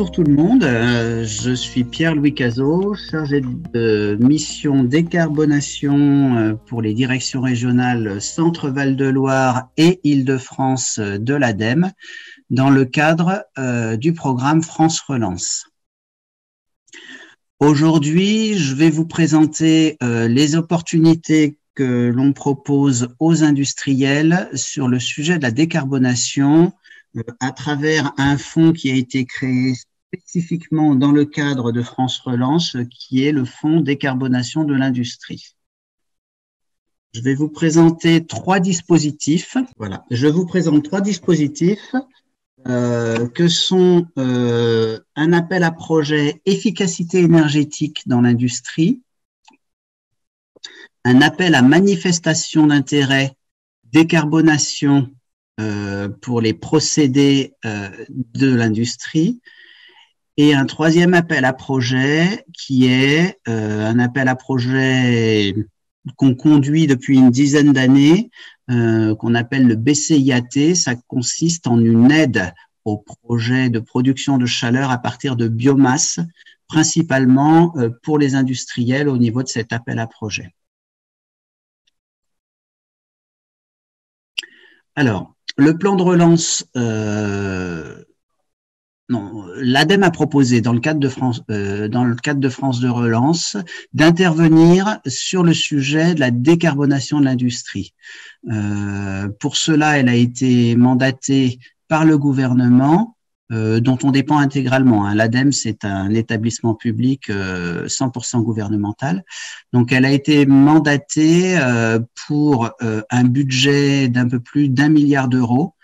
Bonjour tout le monde, je suis Pierre-Louis Cazot, chargé de mission décarbonation pour les directions régionales Centre-Val de Loire et Île-de-France de l'ADEME dans le cadre du programme France Relance. Aujourd'hui, je vais vous présenter les opportunités que l'on propose aux industriels sur le sujet de la décarbonation à travers un fonds qui a été créé spécifiquement dans le cadre de France Relance, qui est le fonds décarbonation de l'industrie. Je vais vous présenter trois dispositifs. Voilà, je vous présente trois dispositifs que sont un appel à projet efficacité énergétique dans l'industrie, un appel à manifestation d'intérêt décarbonation pour les procédés de l'industrie, et un troisième appel à projet qui est un appel à projet qu'on conduit depuis une dizaine d'années, qu'on appelle le BCIAT. Ça consiste en une aide au projet de production de chaleur à partir de biomasse, principalement pour les industriels au niveau de cet appel à projet. Alors, le plan de relance, l'ADEME a proposé dans le cadre de France de Relance d'intervenir sur le sujet de la décarbonation de l'industrie. Pour cela, elle a été mandatée par le gouvernement, dont on dépend intégralement. L'ADEME, c'est un établissement public 100% gouvernemental. Donc, elle a été mandatée pour un budget d'un peu plus d'1 milliard d'euros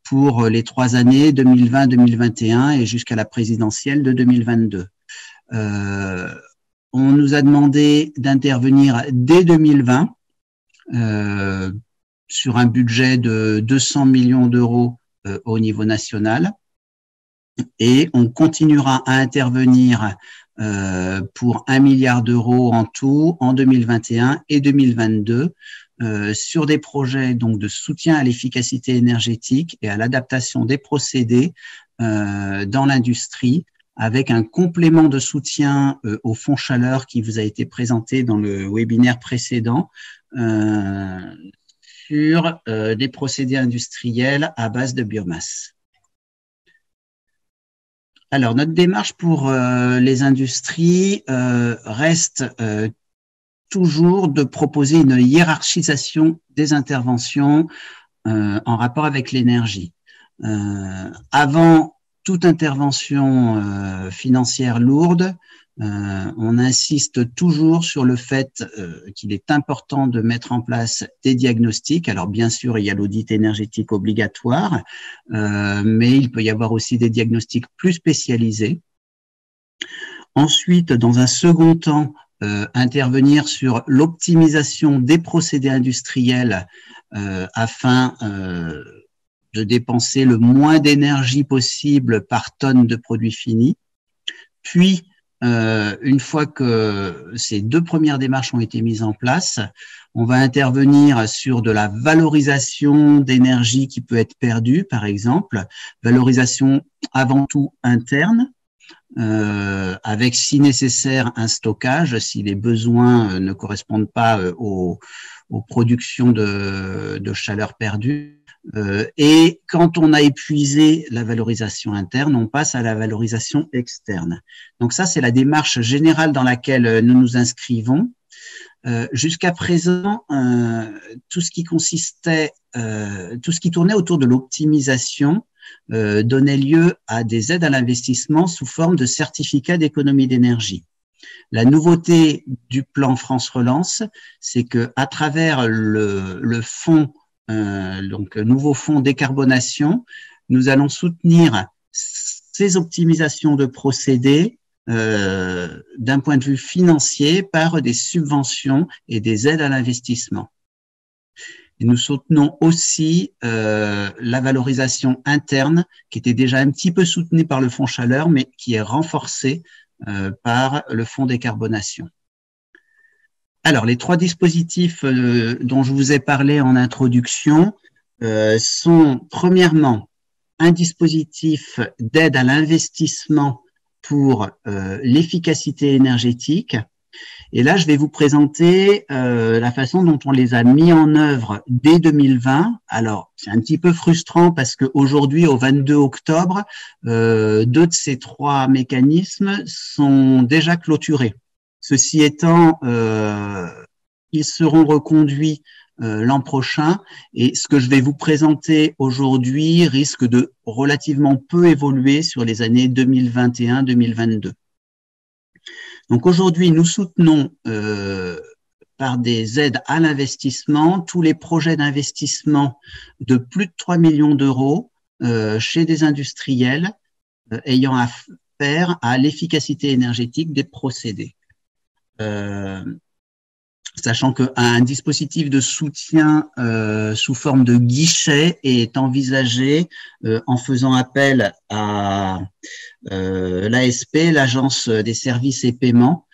pour les 3 années 2020-2021 et jusqu'à la présidentielle de 2022. On nous a demandé d'intervenir dès 2020 sur un budget de 200 millions d'euros au niveau national. Et on continuera à intervenir pour 1 milliard d'euros en tout en 2021 et 2022 sur des projets donc de soutien à l'efficacité énergétique et à l'adaptation des procédés dans l'industrie, avec un complément de soutien au fonds chaleur qui vous a été présenté dans le webinaire précédent sur des procédés industriels à base de biomasse. Alors, notre démarche pour les industries reste toujours de proposer une hiérarchisation des interventions en rapport avec l'énergie. Avant toute intervention financière lourde, on insiste toujours sur le fait qu'il est important de mettre en place des diagnostics. Alors bien sûr, il y a l'audit énergétique obligatoire, mais il peut y avoir aussi des diagnostics plus spécialisés. Ensuite, dans un second temps, intervenir sur l'optimisation des procédés industriels afin de dépenser le moins d'énergie possible par tonne de produits finis. Puis, une fois que ces deux premières démarches ont été mises en place, on va intervenir sur de la valorisation d'énergie qui peut être perdue, par exemple, valorisation avant tout interne, avec si nécessaire un stockage, si les besoins ne correspondent pas aux productions de chaleur perdue. Et quand on a épuisé la valorisation interne, on passe à la valorisation externe. Donc ça, c'est la démarche générale dans laquelle nous nous inscrivons. Jusqu'à présent, tout ce qui tournait autour de l'optimisation donnait lieu à des aides à l'investissement sous forme de certificats d'économie d'énergie. La nouveauté du plan France Relance, c'est que à travers le fonds donc nouveau fonds décarbonation, nous allons soutenir ces optimisations de procédés d'un point de vue financier par des subventions et des aides à l'investissement. Et nous soutenons aussi la valorisation interne qui était déjà un petit peu soutenue par le fonds chaleur, mais qui est renforcée par le fonds décarbonation. Alors, les trois dispositifs dont je vous ai parlé en introduction sont premièrement un dispositif d'aide à l'investissement pour l'efficacité énergétique. Et là, je vais vous présenter la façon dont on les a mis en œuvre dès 2020. Alors, c'est un petit peu frustrant parce qu'aujourd'hui, au 22 octobre, 2 de ces 3 mécanismes sont déjà clôturés. Ceci étant, ils seront reconduits l'an prochain, et ce que je vais vous présenter aujourd'hui risque de relativement peu évoluer sur les années 2021-2022. Donc aujourd'hui, nous soutenons par des aides à l'investissement tous les projets d'investissement de plus de 3 millions d'euros chez des industriels ayant affaire à l'efficacité énergétique des procédés. Sachant qu'un dispositif de soutien sous forme de guichet est envisagé en faisant appel à l'ASP, l'Agence des services et paiements,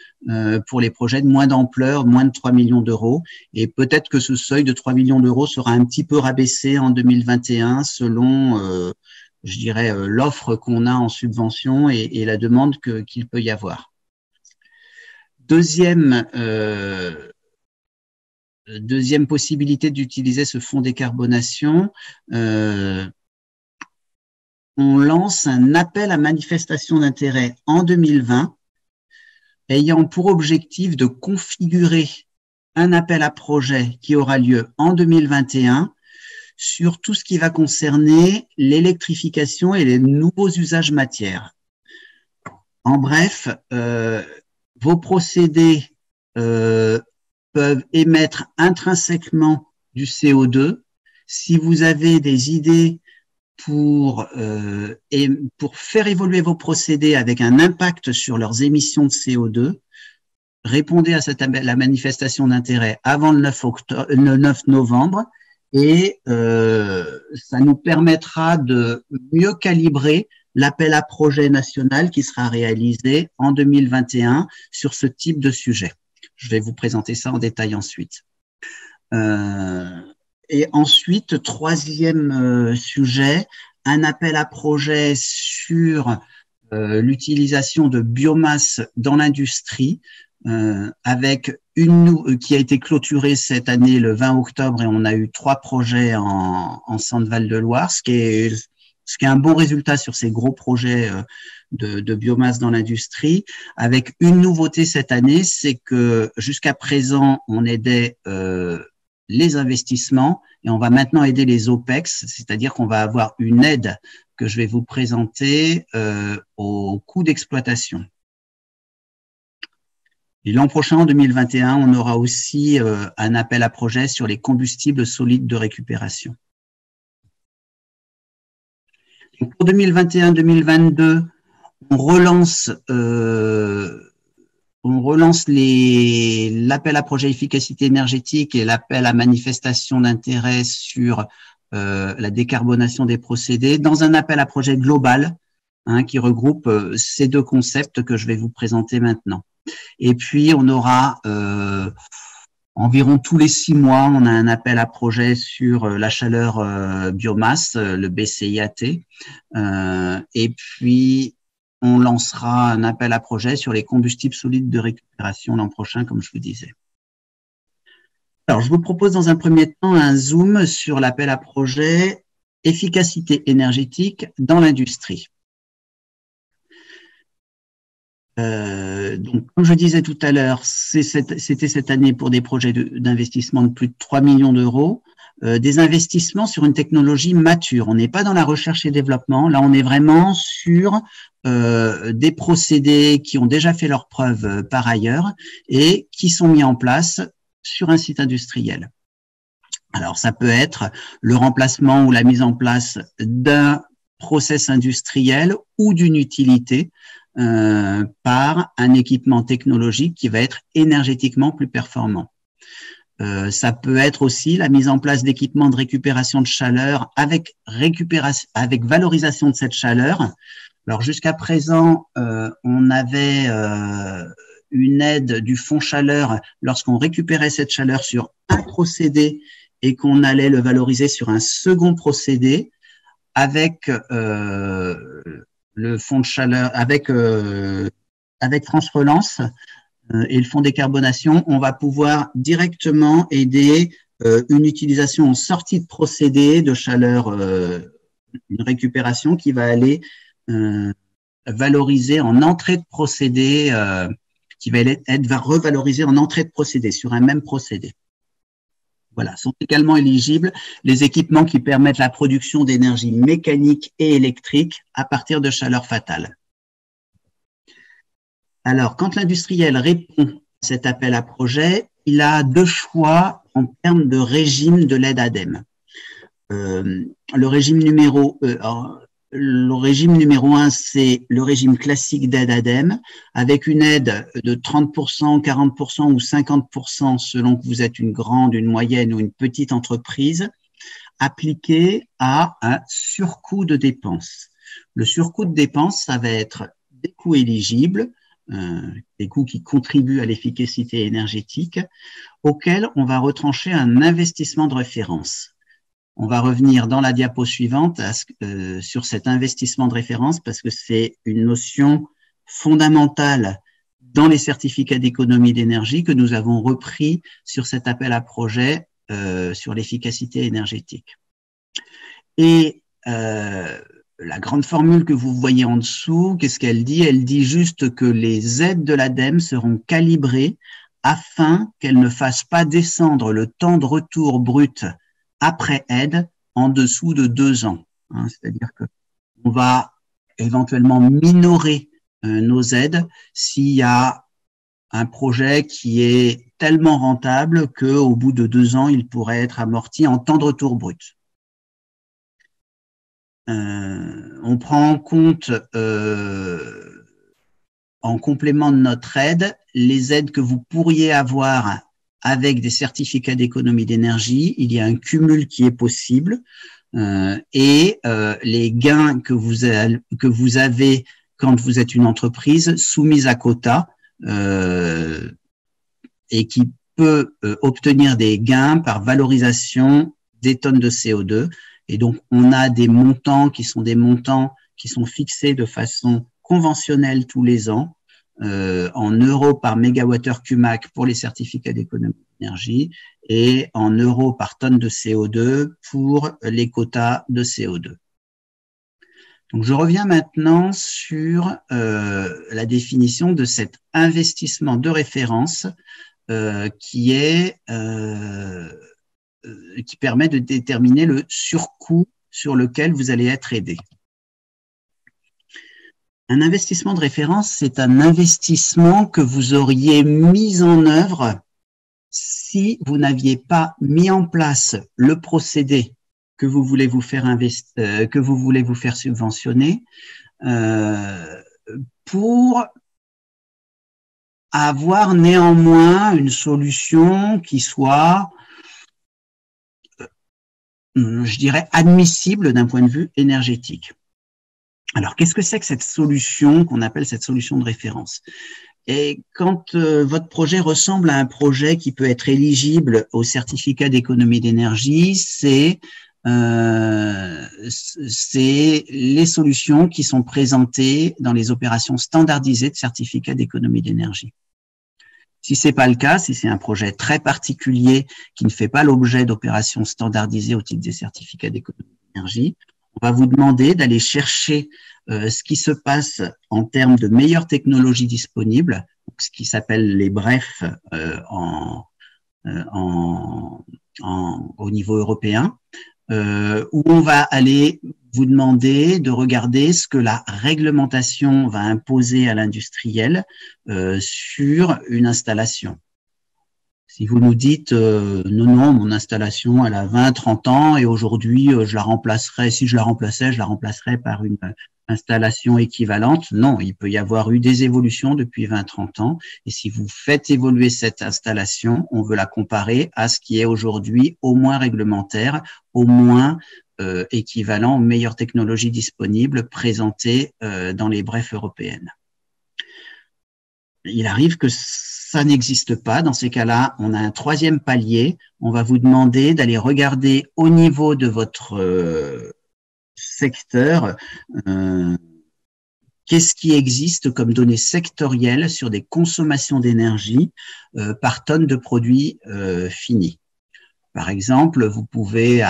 pour les projets de moins d'ampleur, moins de 3 millions d'euros. Et peut-être que ce seuil de 3 millions d'euros sera un petit peu rabaissé en 2021 selon, je dirais, l'offre qu'on a en subvention et la demande qu'il peut y avoir. Deuxième possibilité d'utiliser ce fonds décarbonation, on lance un appel à manifestation d'intérêt en 2020 ayant pour objectif de configurer un appel à projet qui aura lieu en 2021 sur tout ce qui va concerner l'électrification et les nouveaux usages matières. En bref, vos procédés peuvent émettre intrinsèquement du CO2. Si vous avez des idées pour faire évoluer vos procédés avec un impact sur leurs émissions de CO2, répondez à la manifestation d'intérêt avant le 9 novembre et ça nous permettra de mieux calibrer l'appel à projet national qui sera réalisé en 2021 sur ce type de sujet. Je vais vous présenter ça en détail ensuite. Et ensuite, troisième sujet, un appel à projet sur l'utilisation de biomasse dans l'industrie, avec qui a été clôturée cette année le 20 octobre et on a eu 3 projets en Centre-Val de Loire, ce qui est un bon résultat sur ces gros projets de biomasse dans l'industrie, avec une nouveauté cette année, c'est que jusqu'à présent, on aidait les investissements et on va maintenant aider les OPEX, c'est-à-dire qu'on va avoir une aide que je vais vous présenter au coût d'exploitation. Et l'an prochain, en 2021, on aura aussi un appel à projet sur les combustibles solides de récupération. Donc pour 2021-2022, on relance l'appel à projet efficacité énergétique et l'appel à manifestation d'intérêt sur la décarbonation des procédés dans un appel à projet global qui regroupe ces 2 concepts que je vais vous présenter maintenant. Et puis, on aura environ tous les 6 mois, on a un appel à projet sur la chaleur biomasse, le BCIAT. Et puis, on lancera un appel à projet sur les combustibles solides de récupération l'an prochain, comme je vous disais. Alors, je vous propose dans un premier temps un zoom sur l'appel à projet efficacité énergétique dans l'industrie. Donc, comme je disais tout à l'heure, c'était cette année pour des projets d'investissement de plus de 3 millions d'euros, des investissements sur une technologie mature. On n'est pas dans la recherche et développement, là on est vraiment sur des procédés qui ont déjà fait leurs preuves par ailleurs et qui sont mis en place sur un site industriel. Alors, ça peut être le remplacement ou la mise en place d'un process industriel ou d'une utilité par un équipement technologique qui va être énergétiquement plus performant. Ça peut être aussi la mise en place d'équipements de récupération de chaleur avec valorisation de cette chaleur. Alors jusqu'à présent, on avait une aide du fonds chaleur lorsqu'on récupérait cette chaleur sur un procédé et qu'on allait le valoriser sur un second procédé avec le fonds de chaleur, avec France Relance et le fonds décarbonation, on va pouvoir directement aider une utilisation en sortie de procédé de chaleur, une récupération qui va aller valoriser en entrée de procédé, qui va être revalorisée en entrée de procédé sur un même procédé. Voilà, sont également éligibles les équipements qui permettent la production d'énergie mécanique et électrique à partir de chaleur fatale. Alors, quand l'industriel répond à cet appel à projet, il a deux choix en termes de régime de l'aide ADEME. Le régime numéro 1, c'est le régime classique d'aide ADEME, avec une aide de 30%, 40% ou 50% selon que vous êtes une grande, une moyenne ou une petite entreprise, appliquée à un surcoût de dépenses. Le surcoût de dépenses, ça va être des coûts éligibles, des coûts qui contribuent à l'efficacité énergétique, auxquels on va retrancher un investissement de référence. On va revenir dans la diapo suivante sur cet investissement de référence parce que c'est une notion fondamentale dans les certificats d'économie d'énergie que nous avons repris sur cet appel à projet sur l'efficacité énergétique. Et la grande formule que vous voyez en dessous, qu'est-ce qu'elle dit? Elle dit juste que les aides de l'ADEME seront calibrées afin qu'elles ne fassent pas descendre le temps de retour brut après aide en dessous de 2 ans. C'est-à-dire qu'on va éventuellement minorer nos aides s'il y a un projet qui est tellement rentable qu'au bout de 2 ans, il pourrait être amorti en temps de retour brut. On prend en compte en complément de notre aide les aides que vous pourriez avoir avec des certificats d'économie d'énergie. Il y a un cumul qui est possible et les gains que vous avez quand vous êtes une entreprise soumise à quota et qui peut obtenir des gains par valorisation des tonnes de CO2. Et donc, on a des montants qui sont fixés de façon conventionnelle tous les ans, en euros par mégawattheure CUMAC pour les certificats d'économie d'énergie et en euros par tonne de CO2 pour les quotas de CO2. Donc, je reviens maintenant sur la définition de cet investissement de référence qui permet de déterminer le surcoût sur lequel vous allez être aidé. Un investissement de référence, c'est un investissement que vous auriez mis en œuvre si vous n'aviez pas mis en place le procédé que vous voulez vous faire subventionner pour avoir néanmoins une solution qui soit, je dirais, admissible d'un point de vue énergétique. Alors, qu'est-ce que c'est que cette solution qu'on appelle cette solution de référence? Et quand votre projet ressemble à un projet qui peut être éligible au certificat d'économie d'énergie, c'est les solutions qui sont présentées dans les opérations standardisées de certificat d'économie d'énergie. Si c'est pas le cas, si c'est un projet très particulier qui ne fait pas l'objet d'opérations standardisées au titre des certificats d'économie d'énergie, on va vous demander d'aller chercher ce qui se passe en termes de meilleures technologies disponibles, ce qui s'appelle les BREF au niveau européen, où on va aller vous demander de regarder ce que la réglementation va imposer à l'industriel sur une installation. Si vous nous dites non, mon installation elle a 20-30 ans et aujourd'hui je la remplacerai, si je la remplacerais par une installation équivalente. Non, il peut y avoir eu des évolutions depuis 20-30 ans et si vous faites évoluer cette installation, on veut la comparer à ce qui est aujourd'hui au moins réglementaire, au moins équivalent aux meilleures technologies disponibles présentées dans les BREF européennes. Il arrive que ça n'existe pas. Dans ces cas-là, on a un troisième palier. On va vous demander d'aller regarder au niveau de votre secteur qu'est-ce qui existe comme données sectorielles sur des consommations d'énergie par tonne de produits finis. Par exemple, vous pouvez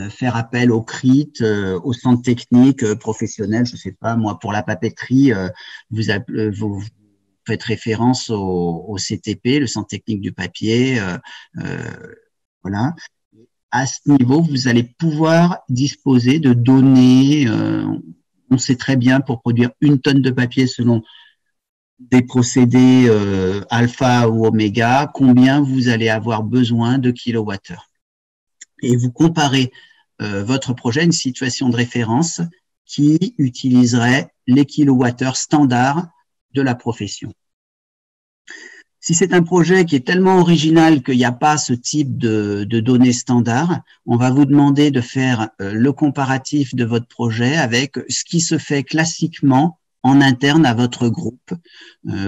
faire appel au CRIT, au centre technique professionnel, je ne sais pas, moi, pour la papeterie, vous faites référence au CTP, le centre technique du papier, voilà. À ce niveau, vous allez pouvoir disposer de données, on sait très bien pour produire une tonne de papier selon des procédés alpha ou oméga, combien vous allez avoir besoin de kilowattheures. Et vous comparez votre projet à une situation de référence qui utiliserait les kilowattheures standards de la profession. Si c'est un projet qui est tellement original qu'il n'y a pas ce type de données standards, on va vous demander de faire le comparatif de votre projet avec ce qui se fait classiquement en interne à votre groupe,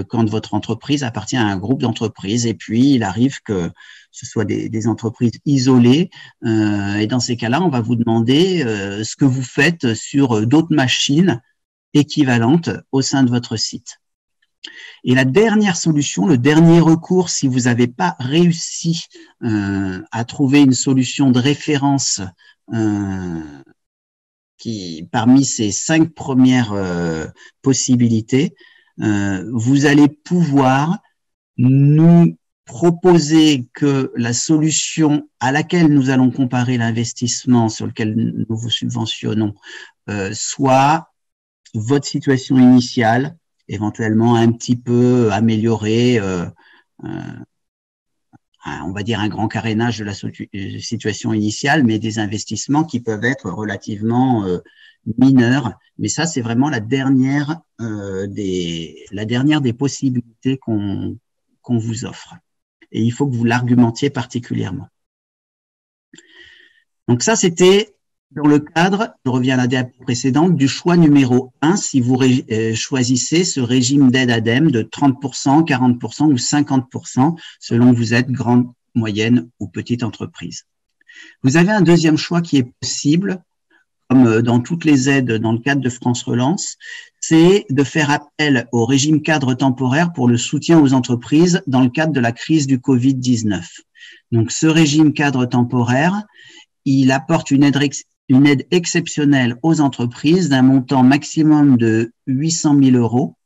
quand votre entreprise appartient à un groupe d'entreprises. Et puis, il arrive que ce soit des entreprises isolées. Et dans ces cas-là, on va vous demander ce que vous faites sur d'autres machines équivalentes au sein de votre site. Et la dernière solution, le dernier recours, si vous n'avez pas réussi à trouver une solution de référence qui, parmi ces 5 premières possibilités, vous allez pouvoir nous proposer que la solution à laquelle nous allons comparer l'investissement sur lequel nous vous subventionnons soit votre situation initiale, éventuellement un petit peu améliorée, on va dire un grand carénage de la situation initiale, mais des investissements qui peuvent être relativement mineurs. Mais ça, c'est vraiment la dernière des possibilités qu'on vous offre. Et il faut que vous l'argumentiez particulièrement. Donc ça, c'était dans le cadre, je reviens à la diapo précédente, du choix numéro 1, si vous choisissez ce régime d'aide ADEME de 30%, 40% ou 50%, selon que vous êtes grande, moyenne ou petite entreprise. Vous avez un deuxième choix qui est possible, comme dans toutes les aides dans le cadre de France Relance, c'est de faire appel au régime cadre temporaire pour le soutien aux entreprises dans le cadre de la crise du Covid-19. Donc, ce régime cadre temporaire, il apporte une aide exceptionnelle aux entreprises d'un montant maximum de 800 000 euros.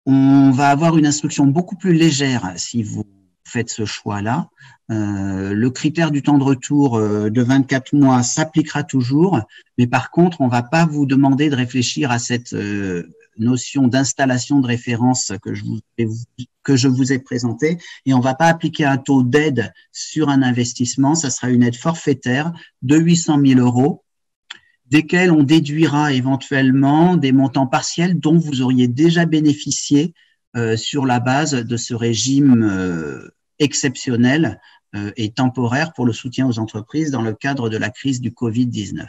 On va avoir une instruction beaucoup plus légère si vous faites ce choix-là. Le critère du temps de retour de 24 mois s'appliquera toujours, mais par contre, on ne va pas vous demander de réfléchir à cette notion d'installation de référence que je vous ai présentée, et on ne va pas appliquer un taux d'aide sur un investissement. Ça sera une aide forfaitaire de 800 000 euros, desquels on déduira éventuellement des montants partiels dont vous auriez déjà bénéficié sur la base de ce régime exceptionnel et temporaire pour le soutien aux entreprises dans le cadre de la crise du Covid-19.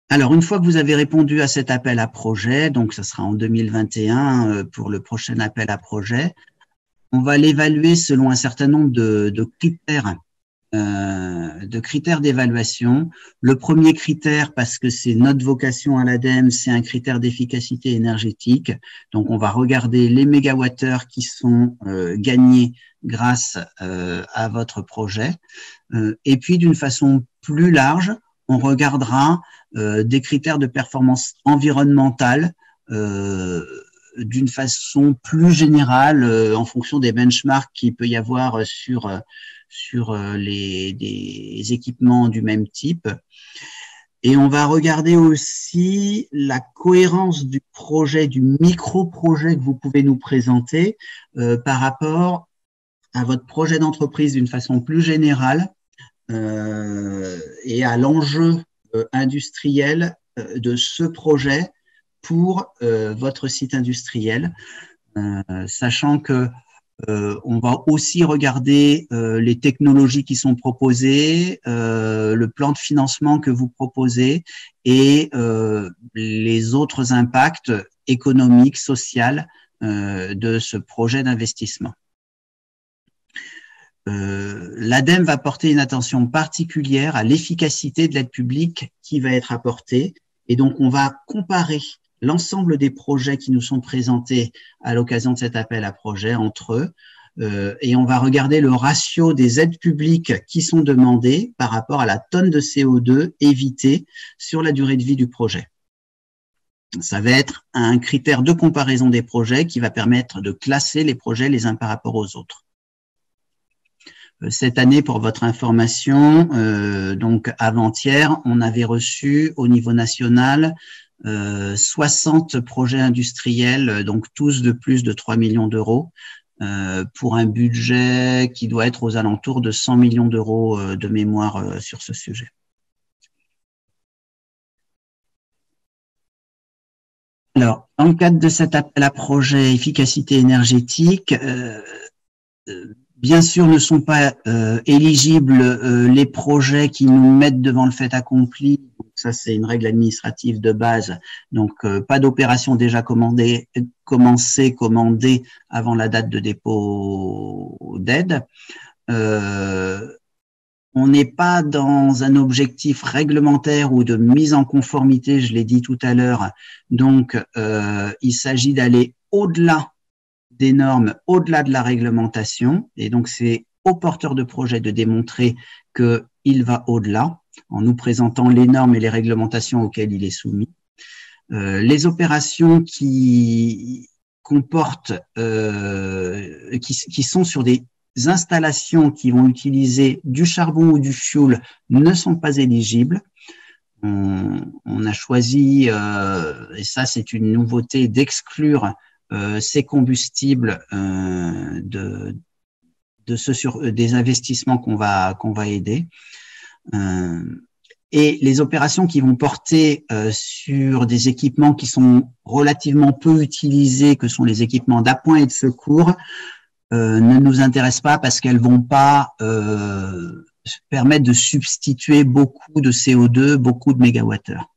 Alors, une fois que vous avez répondu à cet appel à projet, donc ça sera en 2021 pour le prochain appel à projet, on va l'évaluer selon un certain nombre de critères d'évaluation. Le premier critère, parce que c'est notre vocation à l'ADEME, c'est un critère d'efficacité énergétique. Donc, on va regarder les mégawattheures qui sont gagnés grâce à votre projet. Et puis, d'une façon plus large, on regardera des critères de performance environnementale d'une façon plus générale en fonction des benchmarks qu'il peut y avoir sur des équipements du même type. Et on va regarder aussi la cohérence du projet, du micro-projet que vous pouvez nous présenter par rapport à votre projet d'entreprise d'une façon plus générale et à l'enjeu industriel de ce projet pour votre site industriel, sachant que on va aussi regarder les technologies qui sont proposées, le plan de financement que vous proposez et les autres impacts économiques, sociaux de ce projet d'investissement. l'ADEME va porter une attention particulière à l'efficacité de l'aide publique qui va être apportée. Et donc, on va comparer l'ensemble des projets qui nous sont présentés à l'occasion de cet appel à projet entre eux. Et on va regarder le ratio des aides publiques qui sont demandées par rapport à la tonne de CO2 évitée sur la durée de vie du projet. Ça va être un critère de comparaison des projets qui va permettre de classer les projets les uns par rapport aux autres. Cette année, pour votre information, donc avant-hier, on avait reçu au niveau national 60 projets industriels, donc tous de plus de 3 millions d'euros, pour un budget qui doit être aux alentours de 100 millions d'euros de mémoire sur ce sujet. Alors, dans le cadre de cet appel à projet efficacité énergétique, bien sûr, ne sont pas éligibles les projets qui nous mettent devant le fait accompli. Donc, ça, c'est une règle administrative de base. Donc, pas d'opération déjà commandée avant la date de dépôt d'aide. On n'est pas dans un objectif réglementaire ou de mise en conformité, je l'ai dit tout à l'heure. Donc, il s'agit d'aller au-delà des normes, au-delà de la réglementation. Et donc, c'est au porteur de projet de démontrer qu'il va au-delà en nous présentant les normes et les réglementations auxquelles il est soumis. Les opérations qui comportent, qui sont sur des installations qui vont utiliser du charbon ou du fioul ne sont pas éligibles. On a choisi, et ça c'est une nouveauté, d'exclure ces combustibles des investissements qu'on va aider. Et les opérations qui vont porter sur des équipements qui sont relativement peu utilisés, que sont les équipements d'appoint et de secours, ne nous intéressent pas parce qu'elles vont pas permettre de substituer beaucoup de CO2, beaucoup de mégawattheures.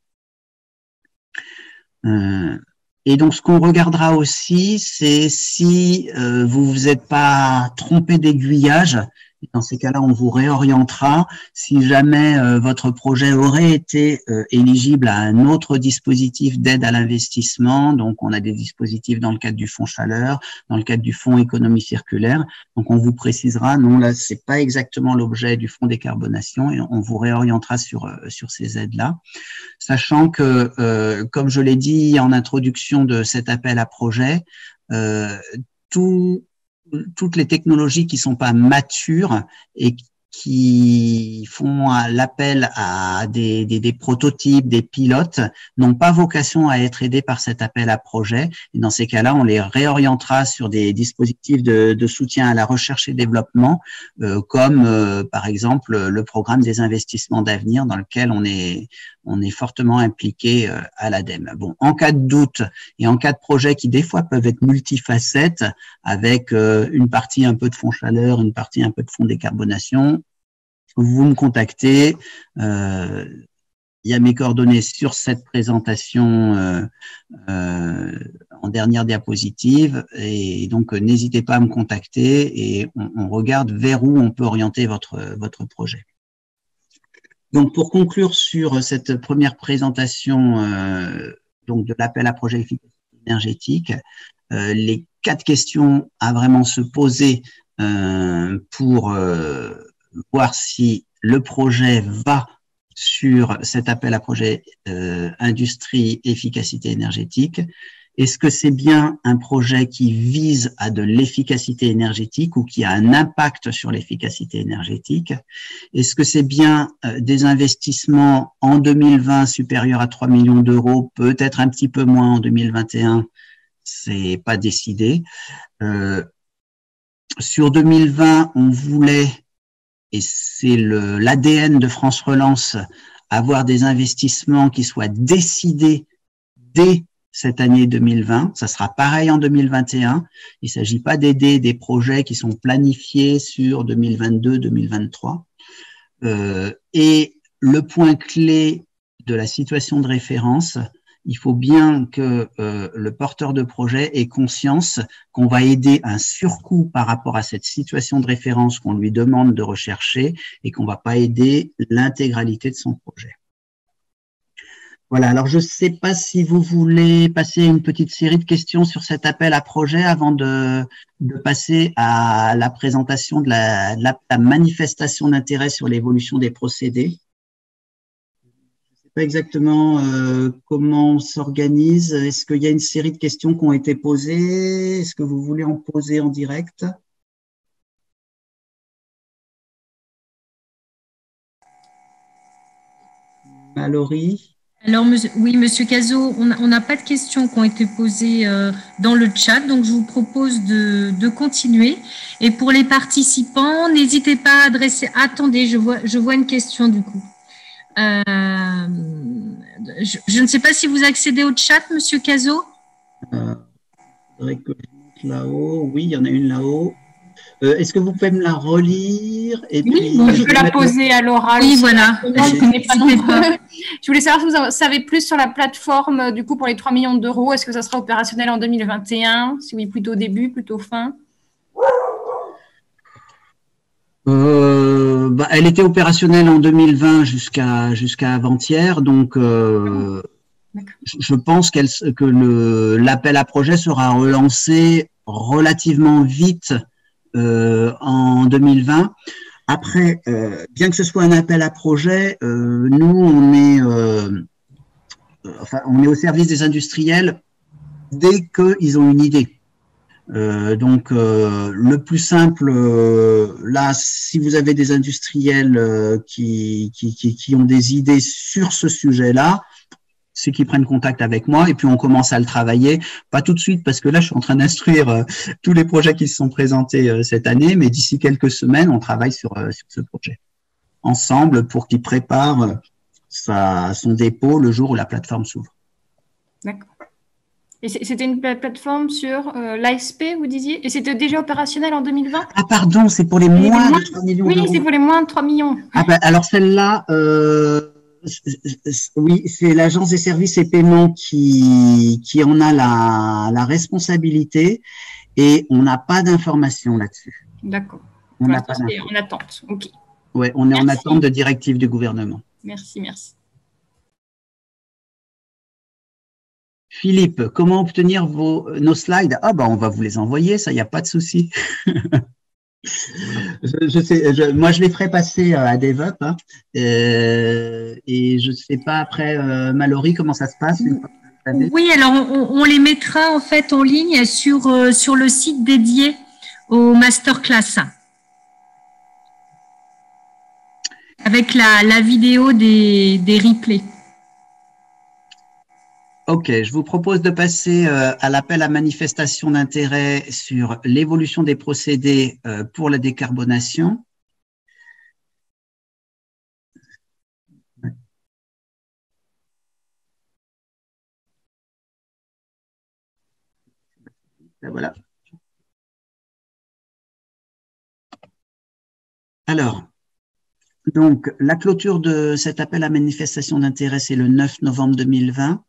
Et donc, ce qu'on regardera aussi, c'est si vous vous êtes pas trompé d'aiguillage. Dans ces cas-là, on vous réorientera. Si jamais votre projet aurait été éligible à un autre dispositif d'aide à l'investissement, donc on a des dispositifs dans le cadre du fonds chaleur, dans le cadre du fonds économie circulaire, donc on vous précisera, non, là, c'est pas exactement l'objet du fonds décarbonation et on vous réorientera sur ces aides-là. Sachant que, comme je l'ai dit en introduction de cet appel à projet, toutes les technologies qui sont pas matures et qui font l'appel à des prototypes, des pilotes, n'ont pas vocation à être aidés par cet appel à projet. Et dans ces cas-là, on les réorientera sur des dispositifs de soutien à la recherche et développement, comme par exemple le programme des investissements d'avenir dans lequel on est fortement impliqué à l'ADEME. Bon, en cas de doute et en cas de projets qui des fois peuvent être multifacettes, avec une partie un peu de fonds chaleur, une partie un peu de fonds décarbonation, vous me contactez. Il y a mes coordonnées sur cette présentation en dernière diapositive, et donc n'hésitez pas à me contacter et on regarde vers où on peut orienter votre projet. Donc, pour conclure sur cette première présentation donc de l'appel à projet efficacité énergétique, les 4 questions à vraiment se poser pour voir si le projet va sur cet appel à projet industrie efficacité énergétique. Est-ce que c'est bien un projet qui vise à de l'efficacité énergétique ou qui a un impact sur l'efficacité énergétique? Est-ce que c'est bien des investissements en 2020 supérieurs à 3 millions d'euros, peut-être un petit peu moins en 2021, c'est pas décidé. Sur 2020, on voulait, et c'est l'ADN de France Relance, avoir des investissements qui soient décidés dès cette année 2020. Ça sera pareil en 2021. Il ne s'agit pas d'aider des projets qui sont planifiés sur 2022-2023. Et le point clé de la situation de référence, il faut bien que le porteur de projet ait conscience qu'on va aider un surcoût par rapport à cette situation de référence qu'on lui demande de rechercher et qu'on ne va pas aider l'intégralité de son projet. Voilà, alors je ne sais pas si vous voulez passer une petite série de questions sur cet appel à projet avant de passer à la présentation de la manifestation d'intérêt sur l'évolution des procédés. Je ne sais pas exactement comment on s'organise. Est-ce qu'il y a une série de questions qui ont été posées? Est-ce que vous voulez en poser en direct? Mallory? Alors, oui, Monsieur Cazot, on n'a pas de questions qui ont été posées dans le chat, donc je vous propose de continuer. Et pour les participants, n'hésitez pas à adresser… Attendez, je vois une question du coup. Je ne sais pas si vous accédez au chat, Monsieur Cazot. Il faudrait que je monte là-haut. Oui, il y en a une là-haut. Est-ce que vous pouvez me la relire et oui, puis bon, je peux la poser à l'oral. Oui, voilà. Je voulais savoir si vous savez plus sur la plateforme, du coup, pour les 3 millions d'euros. Est-ce que ça sera opérationnel en 2021? Si oui, plutôt début, plutôt fin? Elle était opérationnelle en 2020 jusqu'à avant-hier, donc je pense que l'appel à projet sera relancé relativement vite en 2020. Après, bien que ce soit un appel à projet, nous on est au service des industriels dès qu'ils ont une idée. Donc, le plus simple, là, si vous avez des industriels qui ont des idées sur ce sujet-là, c'est qu'ils prennent contact avec moi et puis on commence à le travailler. Pas tout de suite parce que là, je suis en train d'instruire tous les projets qui se sont présentés cette année, mais d'ici quelques semaines, on travaille sur ce projet ensemble pour qu'il prépare son dépôt le jour où la plateforme s'ouvre. D'accord. Et c'était une plateforme sur l'ASP, vous disiez? Et c'était déjà opérationnel en 2020? Ah pardon, c'est pour les moins de 3 millions d'euros. Oui, c'est pour les moins de 3 millions. Ah ben, alors celle-là, oui, c'est l'Agence des services et paiements qui en a la responsabilité et on n'a pas d'informations là-dessus. D'accord. On n'a pas d'informations. En attente, ok. Oui, on est en attente de directives du gouvernement. Merci, merci. Philippe, comment obtenir nos slides? Ah ben, on va vous les envoyer, ça, il n'y a pas de souci. Moi, je les ferai passer à DevUp hein, et je ne sais pas après, Mallory, comment ça se passe une fois que vous Oui, alors on les mettra en fait en ligne sur le site dédié au masterclass avec la vidéo des replays. Ok, je vous propose de passer à l'appel à manifestation d'intérêt sur l'évolution des procédés pour la décarbonation. Voilà. Alors, donc, la clôture de cet appel à manifestation d'intérêt, c'est le 9 novembre 2020.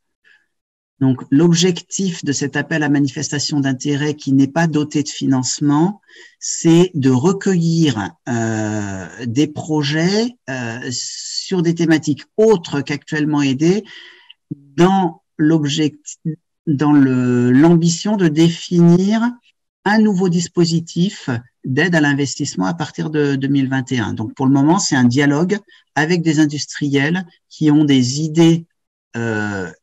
Donc, l'objectif de cet appel à manifestation d'intérêt qui n'est pas doté de financement, c'est de recueillir des projets sur des thématiques autres qu'actuellement aidées dans l'ambition de définir un nouveau dispositif d'aide à l'investissement à partir de 2021. Donc, pour le moment, c'est un dialogue avec des industriels qui ont des idées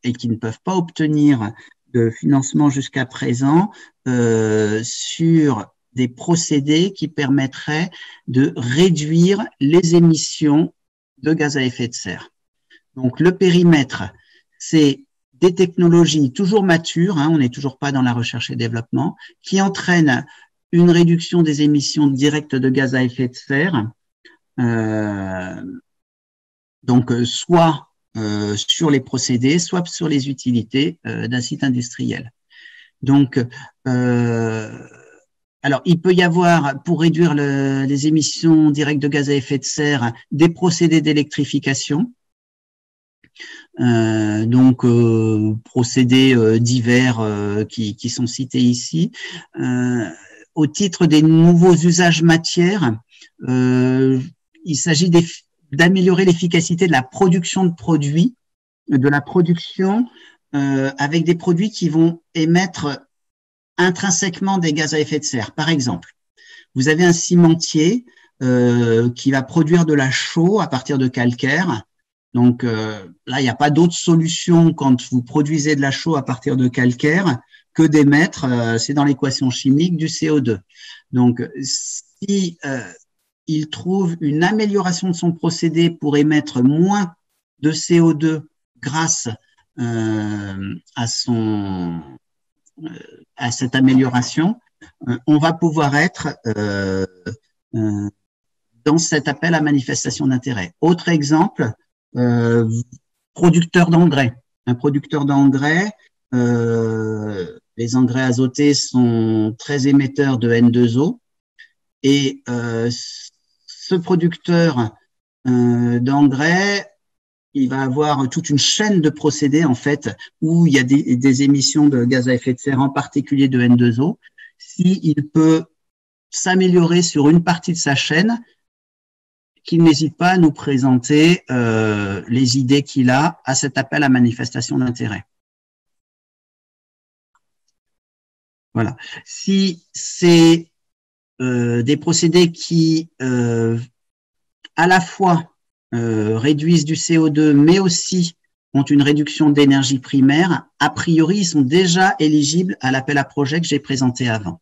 et qui ne peuvent pas obtenir de financement jusqu'à présent sur des procédés qui permettraient de réduire les émissions de gaz à effet de serre. Donc, le périmètre, c'est des technologies toujours matures, hein, on n'est toujours pas dans la recherche et développement, qui entraînent une réduction des émissions directes de gaz à effet de serre, donc soit sur les procédés, soit sur les utilités d'un site industriel. Donc, alors, il peut y avoir, pour réduire les émissions directes de gaz à effet de serre, des procédés d'électrification. donc procédés divers qui sont cités ici. Au titre des nouveaux usages matières, il s'agit d'améliorer l'efficacité de la production de produits, avec des produits qui vont émettre intrinsèquement des gaz à effet de serre. Par exemple, vous avez un cimentier qui va produire de la chaux à partir de calcaire. Donc là, il n'y a pas d'autre solution quand vous produisez de la chaux à partir de calcaire que d'émettre, c'est dans l'équation chimique, du CO2. Donc, si il trouve une amélioration de son procédé pour émettre moins de CO2 grâce à cette amélioration, on va pouvoir être dans cet appel à manifestation d'intérêt. Autre exemple, producteur d'engrais. Un producteur d'engrais, les engrais azotés sont très émetteurs de N2O et ce producteur d'engrais, il va avoir toute une chaîne de procédés en fait où il y a des émissions de gaz à effet de serre, en particulier de N2O. S'il peut s'améliorer sur une partie de sa chaîne, qu'il n'hésite pas à nous présenter les idées qu'il a à cet appel à manifestation d'intérêt. Voilà. Si c'est des procédés qui à la fois réduisent du CO2, mais aussi ont une réduction d'énergie primaire, a priori, ils sont déjà éligibles à l'appel à projet que j'ai présenté avant.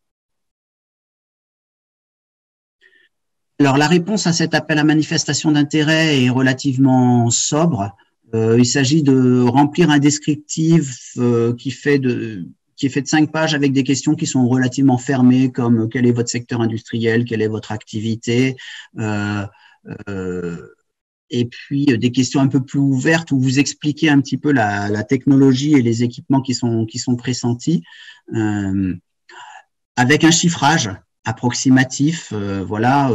Alors, la réponse à cet appel à manifestation d'intérêt est relativement sobre. Il s'agit de remplir un descriptif qui est fait de 5 pages avec des questions qui sont relativement fermées, comme quel est votre secteur industriel, quelle est votre activité, et puis des questions un peu plus ouvertes où vous expliquez un petit peu la technologie et les équipements qui sont pressentis, avec un chiffrage approximatif. Voilà,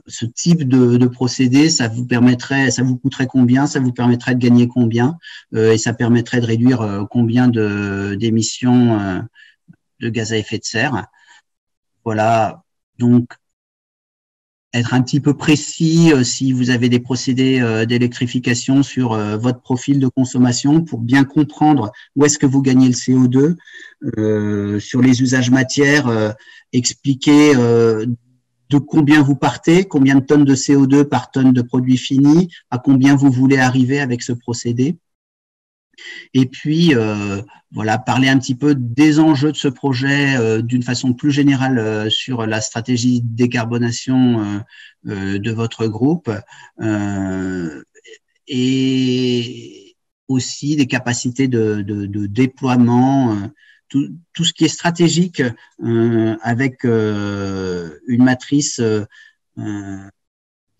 ce type de procédé, ça vous coûterait combien, ça vous permettrait de gagner combien, et ça permettrait de réduire combien d'émissions de gaz à effet de serre. Voilà, donc être un petit peu précis si vous avez des procédés d'électrification sur votre profil de consommation pour bien comprendre où est-ce que vous gagnez le CO2. Sur les usages matières, expliquer de combien vous partez, combien de tonnes de CO2 par tonne de produit fini, à combien vous voulez arriver avec ce procédé. Et puis, voilà, parler un petit peu des enjeux de ce projet d'une façon plus générale sur la stratégie de décarbonation de votre groupe et aussi des capacités de déploiement, tout ce qui est stratégique avec une matrice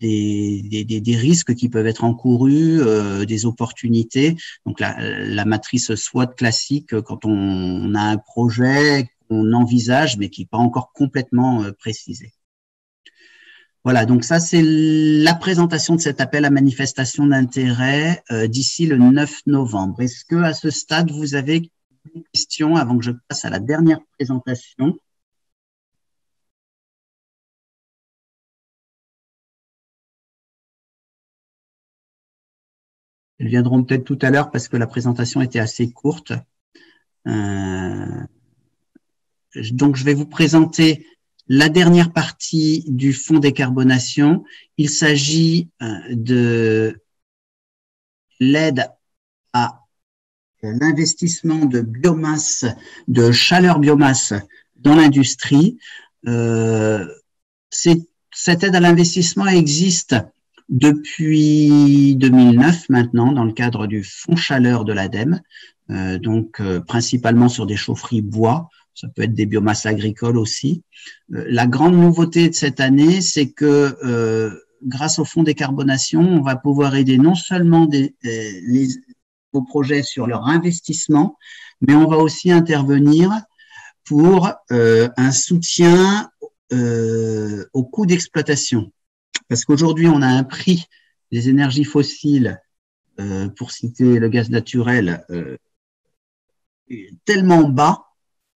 des risques qui peuvent être encourus, des opportunités. Donc la matrice SWOT classique quand on a un projet qu'on envisage mais qui n'est pas encore complètement précisé. Voilà, donc ça c'est la présentation de cet appel à manifestation d'intérêt d'ici le 9 novembre. Est-ce que à ce stade vous avez des questions avant que je passe à la dernière présentation? Elles viendront peut-être tout à l'heure parce que la présentation était assez courte. Donc, je vais vous présenter la dernière partie du fonds décarbonation. Il s'agit de l'aide à l'investissement de biomasse, de chaleur biomasse dans l'industrie. Cette aide à l'investissement existe depuis 2009 maintenant dans le cadre du fonds chaleur de l'ADEME, donc principalement sur des chaufferies bois, ça peut être des biomasses agricoles aussi. La grande nouveauté de cette année, c'est que grâce au fonds décarbonation, on va pouvoir aider non seulement vos projets sur leur investissement, mais on va aussi intervenir pour un soutien au coût d'exploitation. Parce qu'aujourd'hui, on a un prix des énergies fossiles pour citer le gaz naturel, tellement bas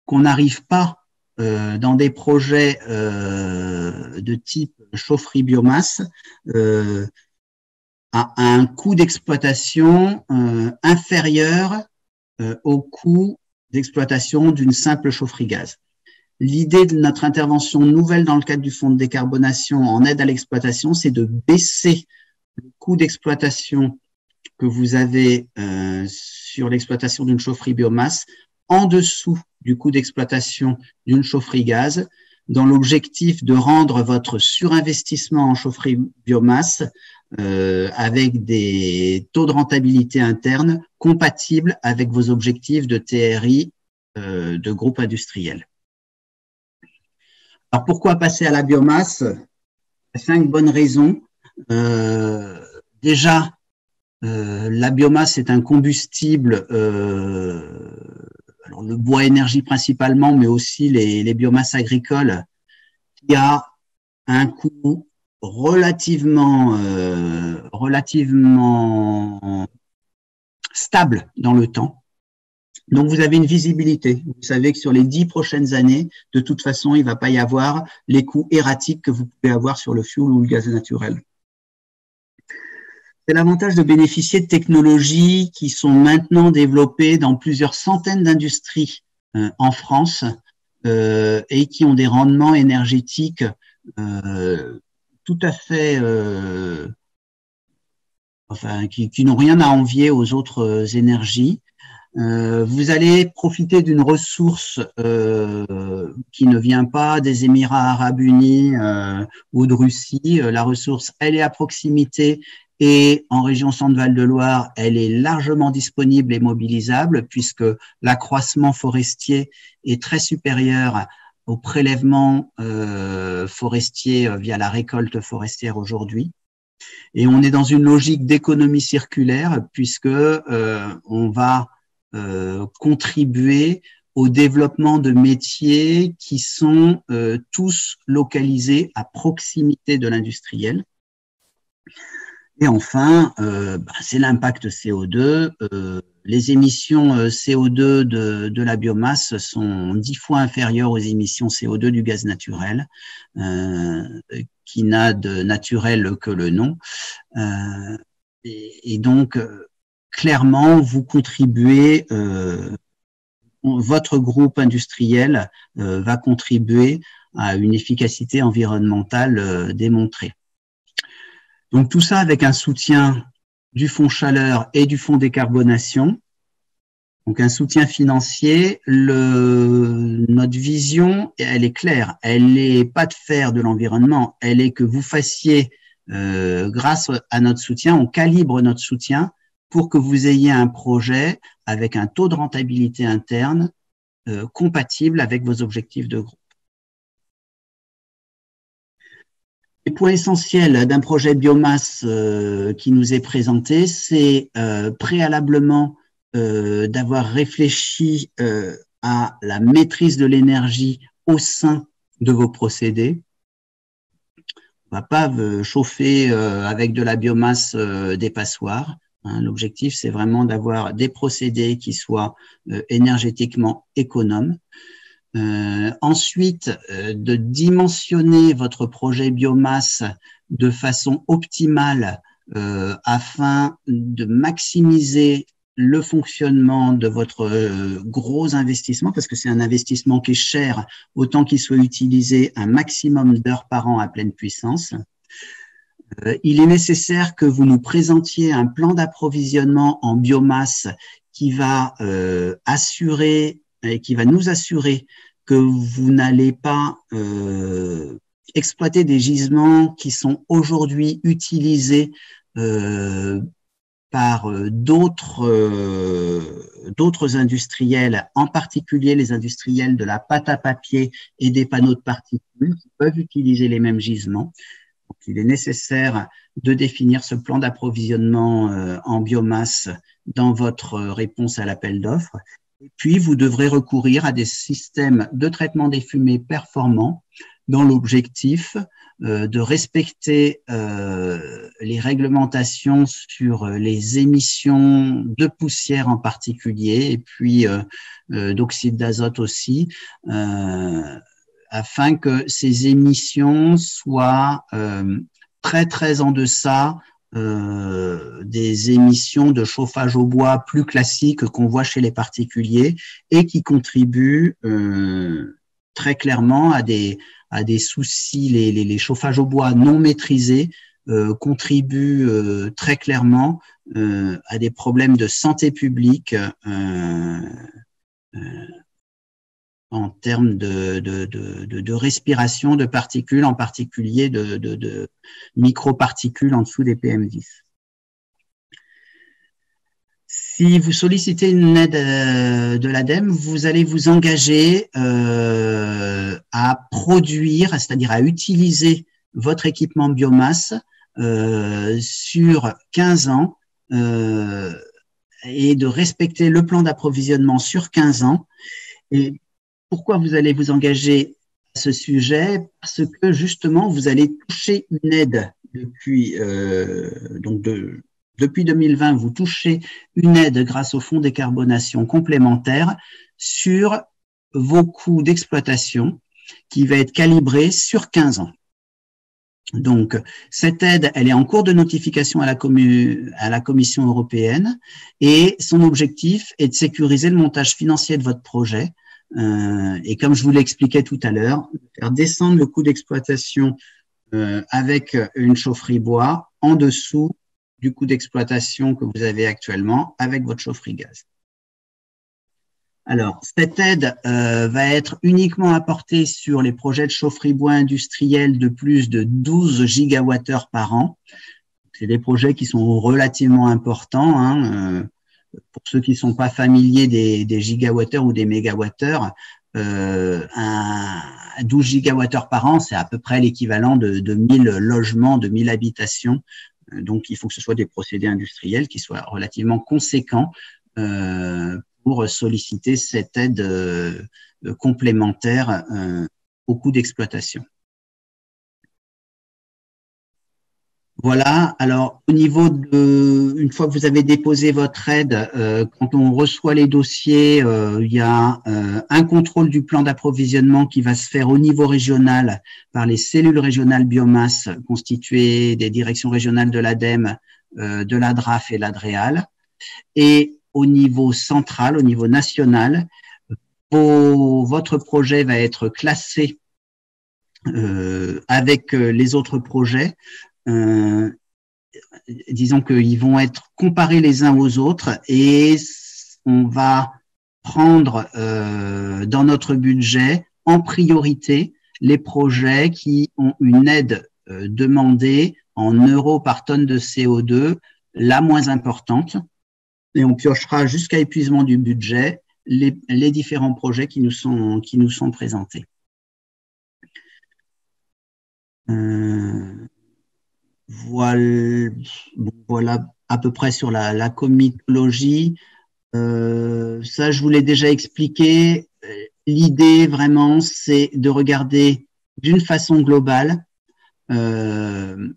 qu'on n'arrive pas dans des projets de type chaufferie biomasse à un coût d'exploitation inférieur au coût d'exploitation d'une simple chaufferie gaz. L'idée de notre intervention nouvelle dans le cadre du fonds de décarbonation en aide à l'exploitation, c'est de baisser le coût d'exploitation que vous avez sur l'exploitation d'une chaufferie biomasse en dessous du coût d'exploitation d'une chaufferie gaz, dans l'objectif de rendre votre surinvestissement en chaufferie biomasse avec des taux de rentabilité interne compatibles avec vos objectifs de TRI de groupe industriel. Alors, pourquoi passer à la biomasse? 5 bonnes raisons. Déjà, la biomasse est un combustible, alors le bois énergie principalement, mais aussi les biomasses agricoles, qui a un coût relativement stable dans le temps. Donc, vous avez une visibilité. Vous savez que sur les 10 prochaines années, de toute façon, il ne va pas y avoir les coûts erratiques que vous pouvez avoir sur le fioul ou le gaz naturel. C'est l'avantage de bénéficier de technologies qui sont maintenant développées dans plusieurs centaines d'industries en France et qui ont des rendements énergétiques tout à fait, qui n'ont rien à envier aux autres énergies. Vous allez profiter d'une ressource qui ne vient pas des Émirats arabes unis ou de Russie. La ressource, elle est à proximité et en région Centre-Val de Loire, elle est largement disponible et mobilisable puisque l'accroissement forestier est très supérieur au prélèvement forestier via la récolte forestière aujourd'hui. Et on est dans une logique d'économie circulaire puisque on va contribuer au développement de métiers qui sont tous localisés à proximité de l'industriel. Et enfin, c'est l'impact CO2. Les émissions CO2 de la biomasse sont 10 fois inférieures aux émissions CO2 du gaz naturel, qui n'a de naturel que le nom. Et donc, clairement, vous contribuez, votre groupe industriel va contribuer à une efficacité environnementale démontrée. Donc, tout ça avec un soutien du fonds chaleur et du fonds décarbonation. Donc, un soutien financier. Notre vision, elle est claire. Elle n'est pas de faire de l'environnement. Elle est que vous fassiez, grâce à notre soutien, on calibre notre soutien pour que vous ayez un projet avec un taux de rentabilité interne compatible avec vos objectifs de groupe. Les points essentiels d'un projet de biomasse qui nous est présenté, c'est préalablement d'avoir réfléchi à la maîtrise de l'énergie au sein de vos procédés. On ne va pas chauffer avec de la biomasse des passoires. L'objectif, c'est vraiment d'avoir des procédés qui soient énergétiquement économes. Ensuite, de dimensionner votre projet biomasse de façon optimale afin de maximiser le fonctionnement de votre gros investissement, parce que c'est un investissement qui est cher, autant qu'il soit utilisé un maximum d'heures par an à pleine puissance. Il est nécessaire que vous nous présentiez un plan d'approvisionnement en biomasse qui va assurer et qui va nous assurer que vous n'allez pas exploiter des gisements qui sont aujourd'hui utilisés par d'autres industriels, en particulier les industriels de la pâte à papier et des panneaux de particules qui peuvent utiliser les mêmes gisements. Donc, il est nécessaire de définir ce plan d'approvisionnement en biomasse dans votre réponse à l'appel d'offres. Et puis, vous devrez recourir à des systèmes de traitement des fumées performants dans l'objectif de respecter les réglementations sur les émissions de poussière en particulier et puis d'oxyde d'azote aussi, afin que ces émissions soient très en deçà des émissions de chauffage au bois plus classiques qu'on voit chez les particuliers et qui contribuent très clairement à des soucis. Les chauffages au bois non maîtrisés contribuent très clairement à des problèmes de santé publique en termes de respiration de particules, en particulier de microparticules en dessous des PM10. Si vous sollicitez une aide de l'ADEME, vous allez vous engager à produire, c'est-à-dire à utiliser votre équipement biomasse sur 15 ans et de respecter le plan d'approvisionnement sur 15 ans. Et pourquoi vous allez vous engager à ce sujet? Parce que justement, vous allez toucher une aide depuis depuis 2020, vous touchez une aide grâce au fonds décarbonation complémentaire sur vos coûts d'exploitation qui va être calibré sur 15 ans. Donc, cette aide, elle est en cours de notification à la Commission européenne et son objectif est de sécuriser le montage financier de votre projet. Et comme je vous l'expliquais tout à l'heure, faire descendre le coût d'exploitation avec une chaufferie bois en dessous du coût d'exploitation que vous avez actuellement avec votre chaufferie gaz. Alors, cette aide va être uniquement apportée sur les projets de chaufferie bois industrielle de plus de 12 gigawattheures par an. C'est des projets qui sont relativement importants, hein, pour ceux qui ne sont pas familiers des gigawattheures ou des mégawattheures, 12 gigawattheures par an, c'est à peu près l'équivalent de 1000 logements, de 1000 habitations. Donc, il faut que ce soit des procédés industriels qui soient relativement conséquents pour solliciter cette aide complémentaire au coût d'exploitation. Voilà, alors au niveau une fois que vous avez déposé votre aide, quand on reçoit les dossiers, il y a un contrôle du plan d'approvisionnement qui va se faire au niveau régional par les cellules régionales biomasse constituées des directions régionales de l'ADEME, de l'ADRAF et l'ADREAL. Et au niveau central, au niveau national, votre projet va être classé avec les autres projets. Disons qu'ils vont être comparés les uns aux autres et on va prendre dans notre budget en priorité les projets qui ont une aide demandée en euros par tonne de CO2 la moins importante et on piochera jusqu'à épuisement du budget les différents projets qui nous sont présentés. Voilà à peu près sur la comitologie. Ça, je vous l'ai déjà expliqué. L'idée, vraiment, c'est de regarder d'une façon globale, en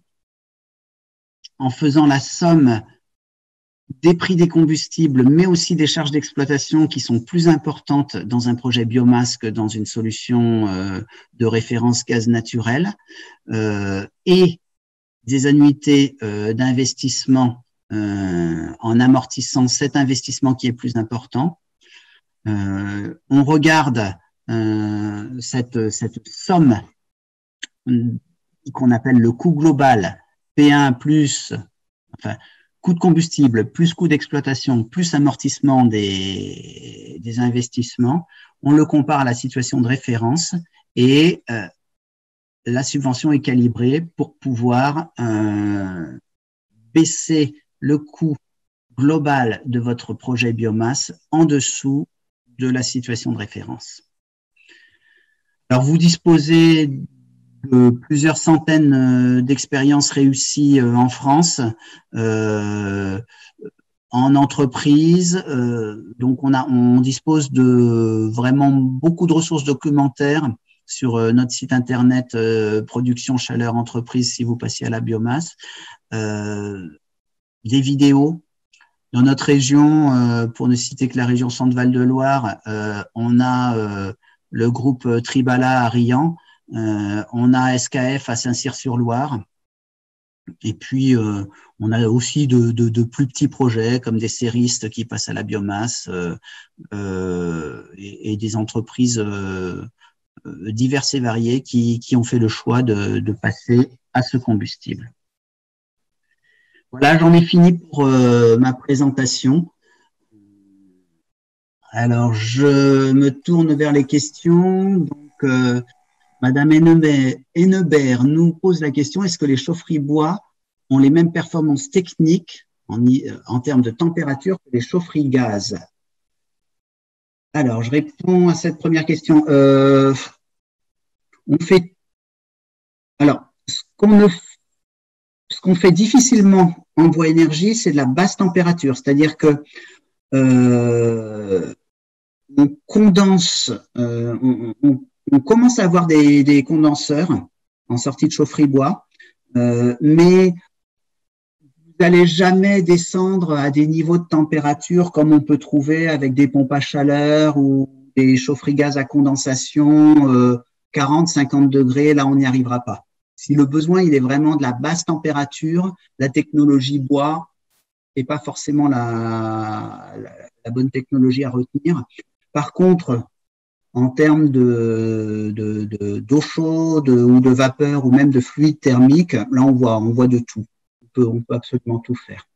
faisant la somme des prix des combustibles, mais aussi des charges d'exploitation qui sont plus importantes dans un projet biomasse que dans une solution de référence gaz naturel, et des annuités d'investissement en amortissant cet investissement qui est plus important. On regarde cette somme qu'on appelle le coût global, P1 plus coût de combustible, plus coût d'exploitation, plus amortissement des investissements. On le compare à la situation de référence et la subvention est calibrée pour pouvoir baisser le coût global de votre projet biomasse en dessous de la situation de référence. Alors, vous disposez de plusieurs centaines d'expériences réussies en France, en entreprise. Donc, on dispose de vraiment beaucoup de ressources documentaires sur notre site internet Production Chaleur Entreprise si vous passez à la biomasse, des vidéos. Dans notre région, pour ne citer que la région Centre-Val de Loire, on a le groupe Tribala à Riant, on a SKF à Saint-Cyr-sur-Loire, et puis on a aussi de plus petits projets comme des séristes qui passent à la biomasse et des entreprises diverses et variées qui ont fait le choix de passer à ce combustible. Voilà, j'en ai fini pour ma présentation. Alors, je me tourne vers les questions. Donc, Madame Hennebert nous pose la question, est-ce que les chaufferies bois ont les mêmes performances techniques en termes de température que les chaufferies gaz? Alors, je réponds à cette première question. Alors, ce qu'on fait difficilement en bois énergie, c'est de la basse température, c'est-à-dire que on condense, on commence à avoir des condenseurs en sortie de chaufferie bois, mais vous n'allez jamais descendre à des niveaux de température comme on peut trouver avec des pompes à chaleur ou des chaufferies gaz à condensation 40-50 degrés, là on n'y arrivera pas. Si le besoin il est vraiment de la basse température, la technologie bois n'est pas forcément la bonne technologie à retenir. Par contre, en termes d'eau chaude ou de vapeur ou même de fluide thermique, là on voit de tout. On peut absolument tout faire.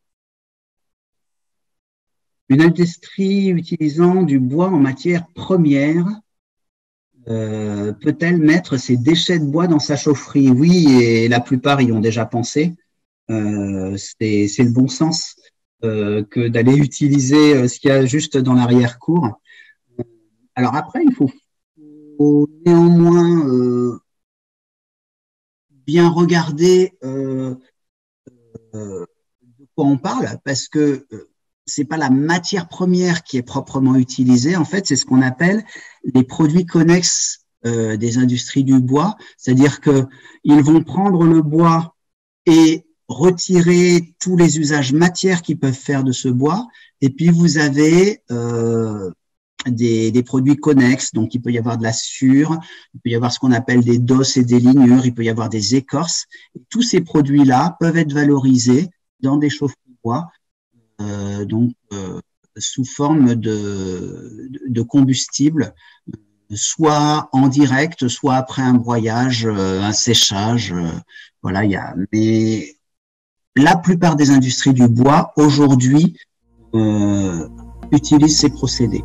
Une industrie utilisant du bois en matière première peut-elle mettre ses déchets de bois dans sa chaufferie? Oui, et la plupart y ont déjà pensé. C'est le bon sens que d'aller utiliser ce qu'il y a juste dans l'arrière-cour. Alors après, il faut néanmoins bien regarder de quoi on parle, parce que c'est pas la matière première qui est proprement utilisée. En fait, c'est ce qu'on appelle les produits connexes des industries du bois, c'est-à-dire que ils vont prendre le bois et retirer tous les usages matières qu'ils peuvent faire de ce bois. Et puis vous avez des produits connexes, donc il peut y avoir de la sciure, il peut y avoir ce qu'on appelle des dosses et des lignures, il peut y avoir des écorces. Et tous ces produits-là peuvent être valorisés dans des chaufferies bois, sous forme de combustible, soit en direct, soit après un broyage, un séchage. Voilà, mais la plupart des industries du bois aujourd'hui utilisent ces procédés.